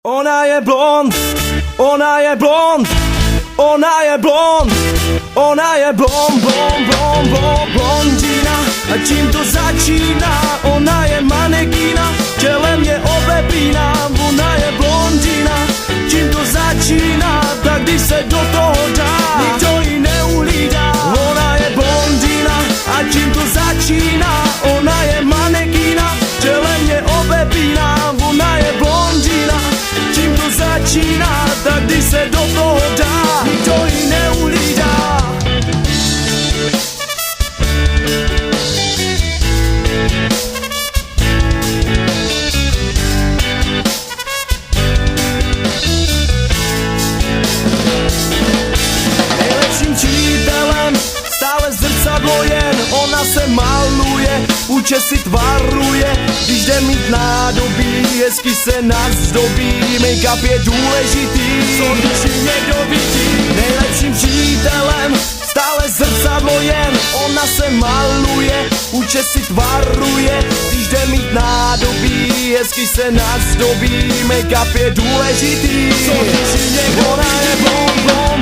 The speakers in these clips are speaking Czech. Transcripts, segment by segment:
Ona je blond, ona je blond, ona je blond, ona je blond, blondína. A čím to začíná? Ona je manekína, čelem je obepíná. Ona je blondína, čím to začíná? Tak když se do toho dá, nikdo ji neuhlídá. Ona je blondína, a čím to začíná? Ona je manekína, čelem je obepíná. Ona je blondína, čím to začíná? Tak když se do toho dá, nikdo ji neuhlídá. Nejlepším čítelem stále zrcadlo jen, ona se maluje, úče si tvaruje, když jde mít nádobí, hezky se nazdobí, make-up je důležitý, co když ji někdo vidí. Nejlepším čítelem stále zrcadlo jen, ona se maluje, úče si tvaruje, když jde mít nádobí, hezky se nazdobí, make-up je důležitý, co když ji někdo vidí. Ona je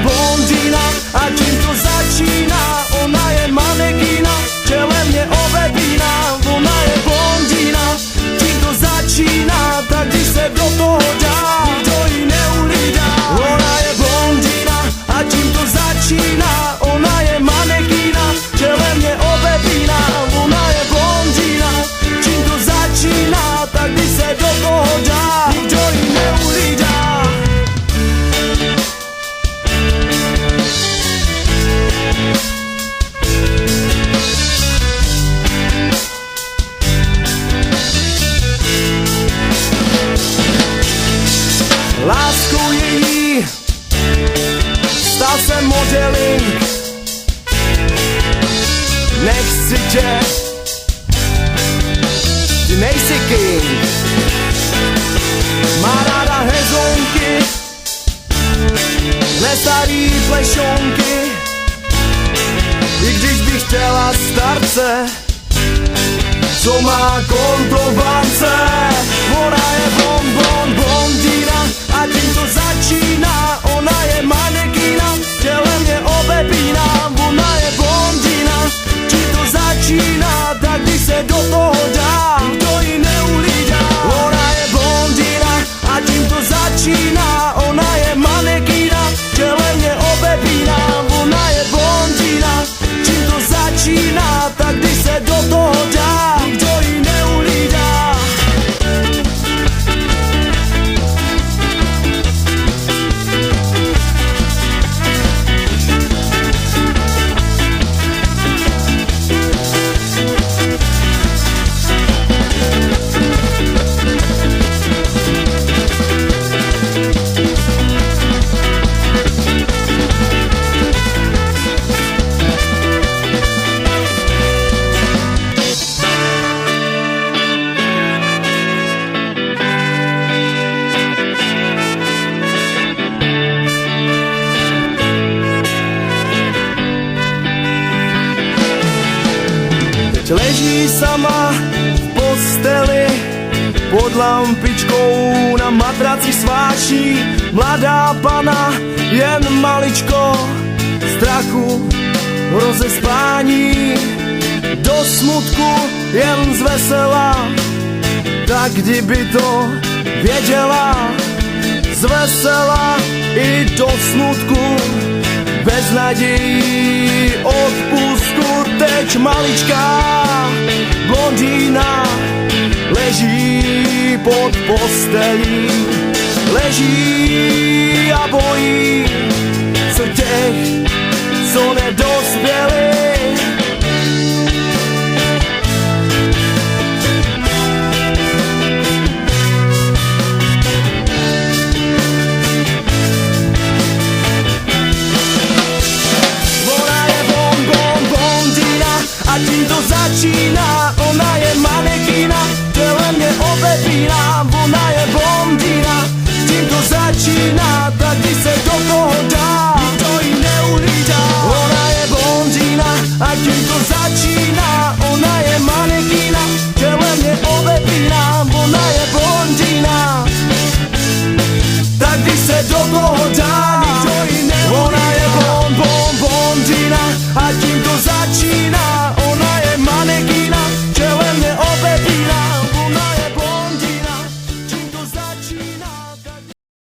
blondína, a čím to začíná? Ona je manekína, čelem je obepíná. Ona je blondína, čím to začíná? Tak když se do toho dá, nikdo ji neuhlídá. Ona je blondína, a čím to začíná? Ona je manekína, čelem je obepíná. Ona je blondína, čím to začíná? Tak když se do toho dá, nikdo ji neuhlídá. Láskou její stal se modeling. Nechci tě, ty nejsi king. Má ráda hezonky, nestarý plešonky. I když bych chtěla starce, co má kontrovance. Ona je blondína, a tím to začíná. Ona je manekína, tělem je obepíná. Ona je blondína, čím to začíná? Tak když se do toho dá, nikdo ji neuhlídá. Ona je blondína, a tím to začíná. Ona je manekína, tělem je obepíná. Ona je blondína, čím to začíná? Tak když se do toho dá, nikdo ji neuhlídá. Leží sama v posteli pod lampičkou, na matraci sváší mladá pana, jen maličko strachu, rozespání, do smutku jen zvesela. Tak kdyby to věděla, zvesela i do smutku, bez nadějí odpustku. Teď maličká blondína leží pod postelí, leží a bojí se těch, co nedospěli. A tím to začíná. Ona je manekína, tělem je obepíná. Ona je blondína, tím to začíná.